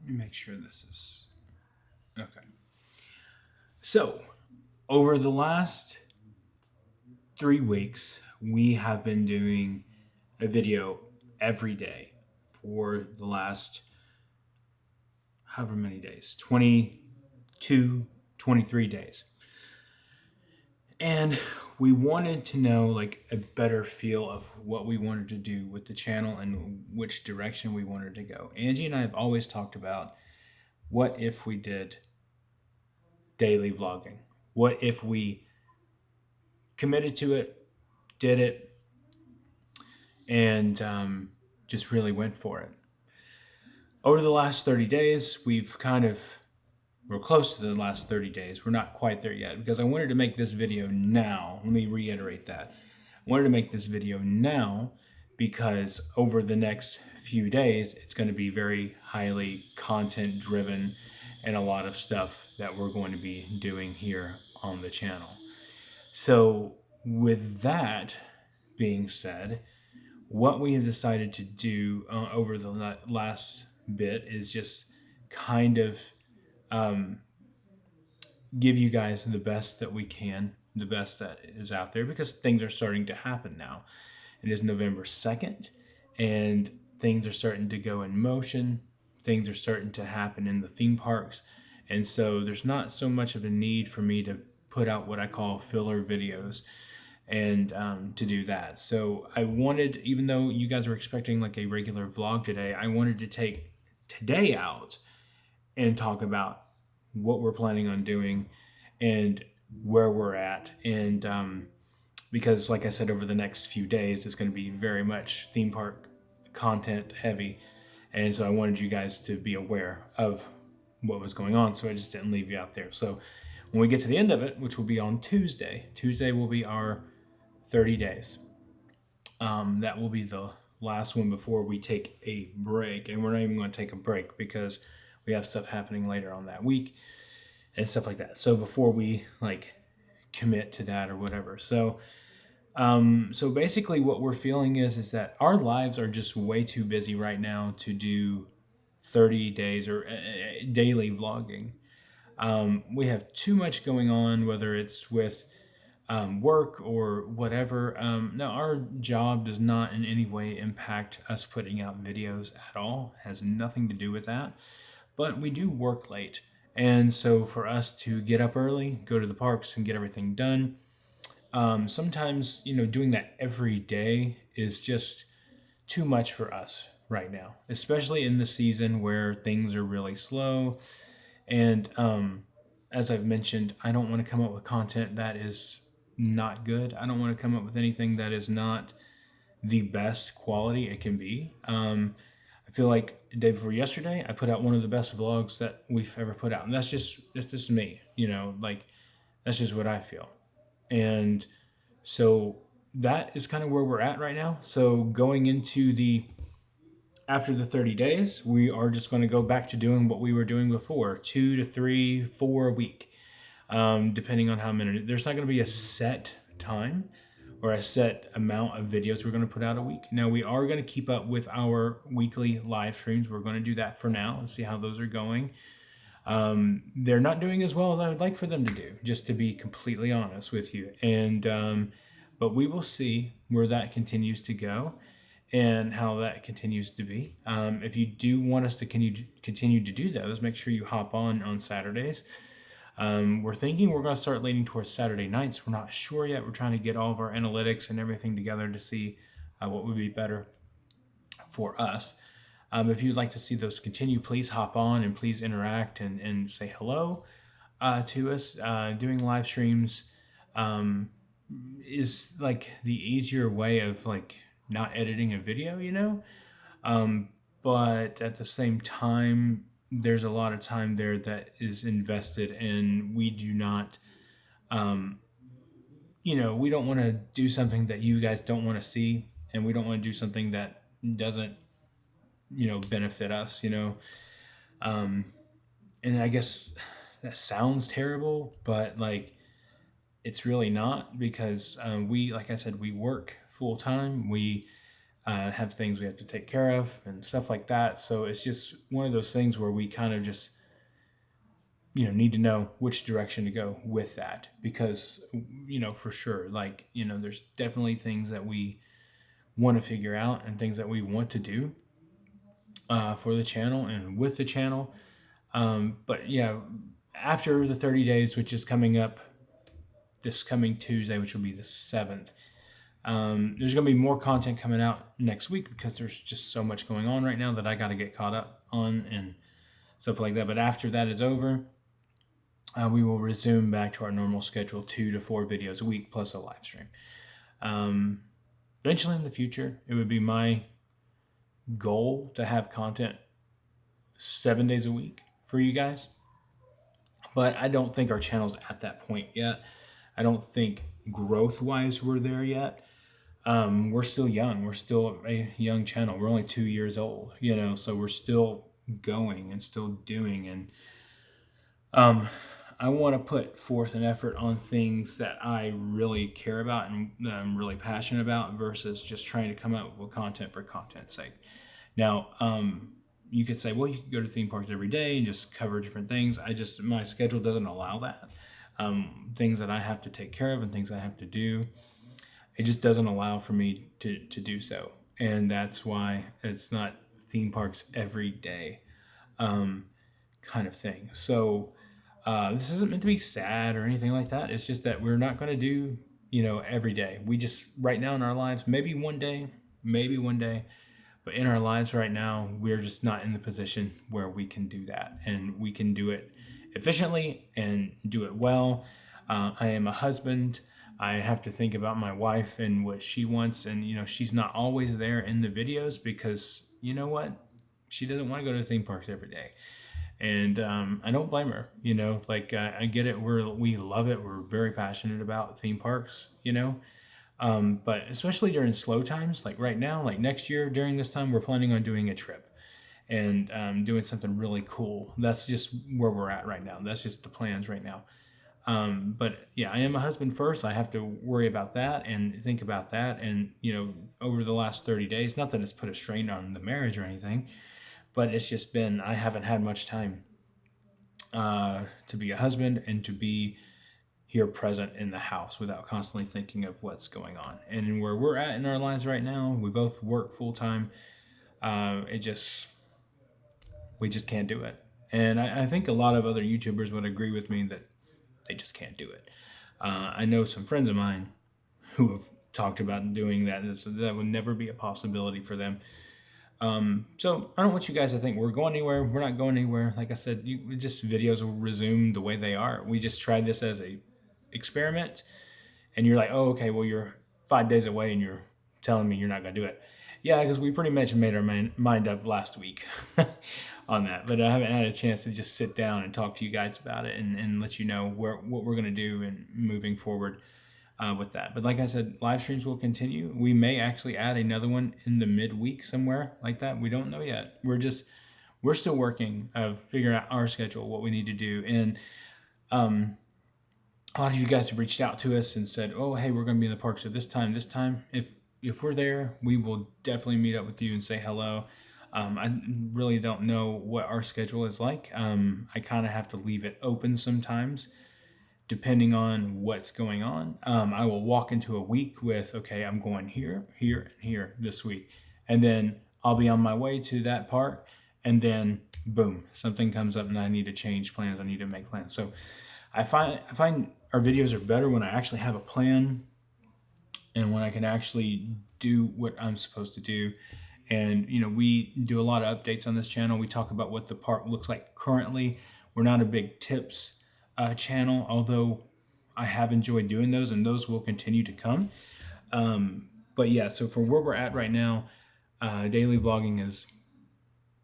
Let me make sure this is okay. So, over the last 3 weeks, we have been doing a video every day for the last however many days 22, 23 days. And we wanted to know like a better feel of what we wanted to do with the channel and which direction we wanted to go. Angie and I have always talked about what if we did daily vlogging? What if we committed to it, did it, and just really went for it? Over the last 30 days, we're close to the last 30 days. We're not quite there yet because I wanted to make this video now. Let me reiterate that. I wanted to make this video now because over the next few days, it's going to be very highly content driven and a lot of stuff that we're going to be doing here on the channel. So, with that being said, what we have decided to do over the last bit is just kind of give you guys the best that we can, the best that is out there, because things are starting to happen now. It is November 2nd, and things are starting to go in motion. Things are starting to happen in the theme parks. And so there's not so much of a need for me to put out what I call filler videos and to do that. So I wanted, even though you guys were expecting like a regular vlog today, I wanted to take today out and talk about what we're planning on doing and where we're at. And because, like I said, over the next few days, it's going to be very much theme park content heavy. And so I wanted you guys to be aware of what was going on. So I just didn't leave you out there. So when we get to the end of it, which will be on Tuesday will be our 30 days. That will be the last one before we take a break. And we're not even going to take a break because we have stuff happening later on that week and stuff like that. So before we like commit to that or whatever. So basically what we're feeling is that our lives are just way too busy right now to do 30 days or daily vlogging. We have too much going on, whether it's with work or whatever. Now, our job does not in any way impact us putting out videos at all. It has nothing to do with that. But we do work late. And so for us to get up early, go to the parks and get everything done, sometimes, doing that every day is just too much for us right now, especially in the season where things are really slow. And as I've mentioned, I don't want to come up with content that is not good. I don't want to come up with anything that is not the best quality it can be. I feel like the day before yesterday, I put out one of the best vlogs that we've ever put out, and that's just me. Like that's just what I feel, and so that is kind of where we're at right now. So going into the after the 30 days, we are just going to go back to doing what we were doing before, 2 to 3, 4 a week, depending on how many. There's not going to be a set time or a set amount of videos we're going to put out a week. Now, we are going to keep up with our weekly live streams. We're going to do that for now and see how those are going. They're not doing as well as I would like for them to do, just to be completely honest with you. And but we will see where that continues to go and how that continues to be. If you do want us to continue to do those, make sure you hop on Saturdays. We're thinking we're going to start leaning towards Saturday nights. We're not sure yet. We're trying to get all of our analytics and everything together to see what would be better for us. If you'd like to see those continue, please hop on and please interact and say hello to us. Doing live streams is like the easier way of like not editing a video. But at the same time, there's a lot of time there that is invested, and we do not, we don't want to do something that you guys don't want to see, and we don't want to do something that doesn't, benefit us. And I guess that sounds terrible, but like, it's really not because like I said, we work full time. We have things we have to take care of and stuff like that. So it's just one of those things where we kind of just need to know which direction to go with that, because for sure, like, there's definitely things that we want to figure out and things that we want to do for the channel and with the channel. But yeah, after the 30 days, which is coming up this coming Tuesday, which will be the 7th, there's going to be more content coming out next week, because there's just so much going on right now that I got to get caught up on and stuff like that. But after that is over, we will resume back to our normal schedule, 2 to 4 videos a week plus a live stream. Eventually in the future, it would be my goal to have content 7 days a week for you guys. But I don't think our channel's at that point yet. I don't think growth-wise we're there yet. We're still young. We're still a young channel. We're only 2 years old, so we're still going and still doing. And I want to put forth an effort on things that I really care about and that I'm really passionate about, versus just trying to come up with content for content's sake. Now, you could say, well, you could go to theme parks every day and just cover different things. My schedule doesn't allow that. Things that I have to take care of and things I have to do, it just doesn't allow for me to do so. And that's why it's not theme parks every day kind of thing. So this isn't meant to be sad or anything like that. It's just that we're not going to do, every day. We just, right now in our lives, maybe one day, but in our lives right now, we're just not in the position where we can do that. And we can do it efficiently and do it well. I am a husband. I have to think about my wife and what she wants. And, she's not always there in the videos because, you know what? She doesn't want to go to theme parks every day. And I don't blame her, I get it. We love it. We're very passionate about theme parks, but especially during slow times, like right now, like next year during this time, we're planning on doing a trip and doing something really cool. That's just where we're at right now. That's just the plans right now. But yeah, I am a husband first. I have to worry about that and think about that. And, over the last 30 days, not that it's put a strain on the marriage or anything, but it's just been, I haven't had much time to be a husband and to be here present in the house without constantly thinking of what's going on. And where we're at in our lives right now, we both work full time. We just can't do it. And I think a lot of other YouTubers would agree with me that they just can't do it. I know some friends of mine who have talked about doing that. That would never be a possibility for them. So I don't want you guys to think we're going anywhere. We're not going anywhere. Like I said, videos will resume the way they are. We just tried this as a experiment, and you're like, oh, okay, well, you're 5 days away and you're telling me you're not going to do it. Yeah, because we pretty much made our mind up last week on that. But I haven't had a chance to just sit down and talk to you guys about it and let you know what we're going to do and moving forward with that. But like I said, live streams will continue. We may actually add another one in the midweek somewhere like that. We don't know yet. We're still working of figuring out our schedule, what we need to do. And a lot of you guys have reached out to us and said, oh, hey, we're going to be in the parks at this time. If we're there, we will definitely meet up with you and say hello. I really don't know what our schedule is like. I kind of have to leave it open sometimes, depending on what's going on. I will walk into a week with, okay, I'm going here, here, and here this week. And then I'll be on my way to that park. And then, boom, something comes up and I need to change plans. I need to make plans. So I find our videos are better when I actually have a plan and when I can actually do what I'm supposed to do. And, we do a lot of updates on this channel. We talk about what the park looks like currently. We're not a big tips channel, although I have enjoyed doing those, and those will continue to come. But yeah, so for where we're at right now, daily vlogging is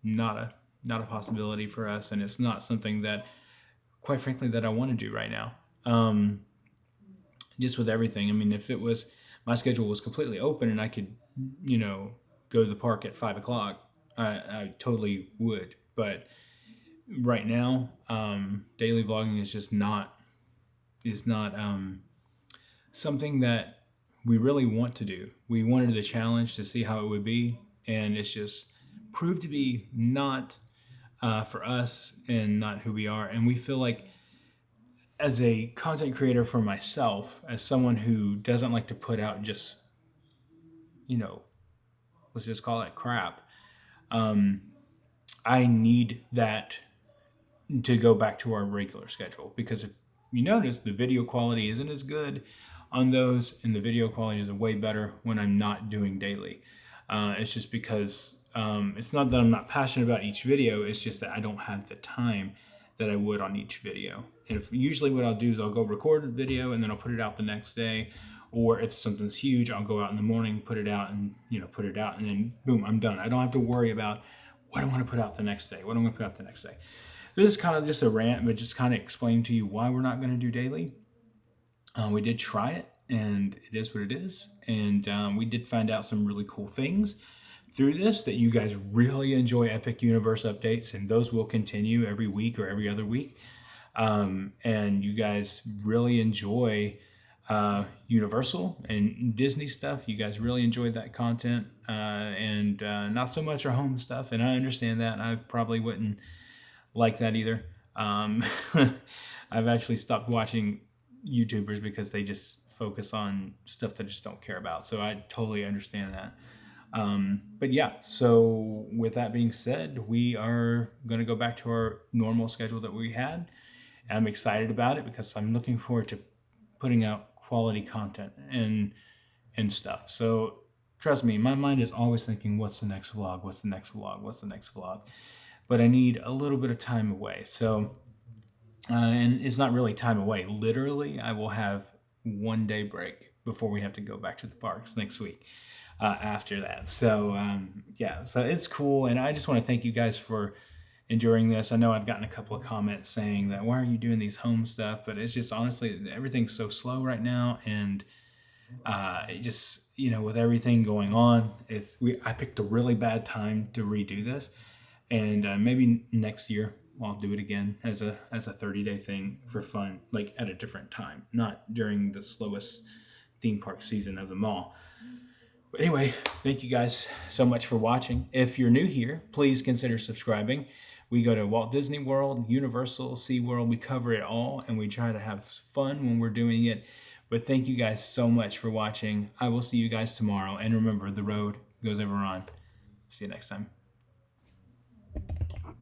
not a possibility for us, and it's not something that, quite frankly, that I want to do right now. Just with everything. I mean, if it was, my schedule was completely open and I could, go to the park at 5 o'clock, I totally would. But right now, daily vlogging is just not something that we really want to do. We wanted the challenge to see how it would be, and it's just proved to be not for us and not who we are. And we feel like, as a content creator for myself, as someone who doesn't like to put out just, you know, let's just call it crap, I need that to go back to our regular schedule, because if you notice, the video quality isn't as good on those, and the video quality is way better when I'm not doing daily. It's just because it's not that I'm not passionate about each video, it's just that I don't have the time that I would on each video. And if usually what I'll do is I'll go record a video and then I'll put it out the next day, or if something's huge, I'll go out in the morning, put it out, and put it out, and then boom, I'm done. I don't have to worry about what I want to put out the next day. What I'm going to put out the next day. This is kind of just a rant, but just kind of explain to you why we're not going to do daily. We did try it, and it is what it is. And we did find out some really cool things through this, that you guys really enjoy Epic Universe updates, and those will continue every week or every other week. And you guys really enjoy Universal and Disney stuff. You guys really enjoyed that content, and not so much our home stuff. And I understand that. I probably wouldn't like that either. I've actually stopped watching YouTubers because they just focus on stuff that I just don't care about. So I totally understand that. But yeah, so with that being said, we are going to go back to our normal schedule that we had. And I'm excited about it because I'm looking forward to putting out quality content and stuff. So trust me, my mind is always thinking, what's the next vlog? What's the next vlog? What's the next vlog? But I need a little bit of time away. So, and it's not really time away. Literally, I will have 1 day break before we have to go back to the parks next week after that. So, yeah, so it's cool. And I just want to thank you guys for enduring this. I know I've gotten a couple of comments saying that, why are you doing these home stuff? But it's just, honestly, everything's so slow right now. And it just, with everything going on, I picked a really bad time to redo this. And maybe next year I'll do it again as a 30-day thing for fun, like at a different time, not during the slowest theme park season of them all. But anyway, thank you guys so much for watching. If you're new here, please consider subscribing. We go to Walt Disney World, Universal, SeaWorld. We cover it all, and we try to have fun when we're doing it. But thank you guys so much for watching. I will see you guys tomorrow. And remember, the road goes ever on. See you next time.